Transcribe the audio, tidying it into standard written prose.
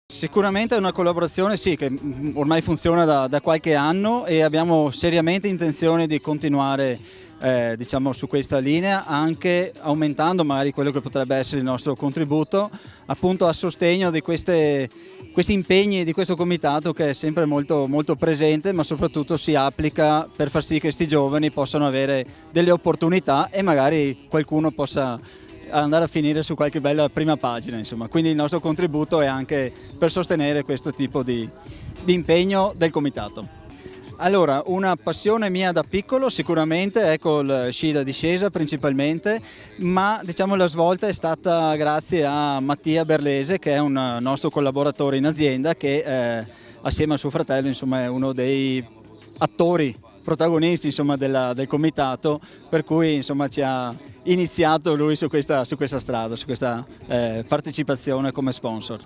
Sicuramente è una collaborazione sì, che ormai funziona da qualche anno e abbiamo seriamente intenzione di continuare diciamo, su questa linea, anche aumentando magari quello che potrebbe essere il nostro contributo appunto a sostegno di questi impegni di questo comitato, che è sempre molto, molto presente, ma soprattutto si applica per far sì che questi giovani possano avere delle opportunità e magari qualcuno possa andare a finire su qualche bella prima pagina, insomma. Quindi il nostro contributo è anche per sostenere questo tipo di impegno del comitato. Allora, una passione mia da piccolo sicuramente è col sci da discesa principalmente, ma diciamo la svolta è stata grazie a Mattia Berlese, che è un nostro collaboratore in azienda, che assieme a suo fratello insomma, è uno dei attori protagonisti insomma, del comitato, per cui insomma, ci ha iniziato lui su questa strada, su questa partecipazione come sponsor.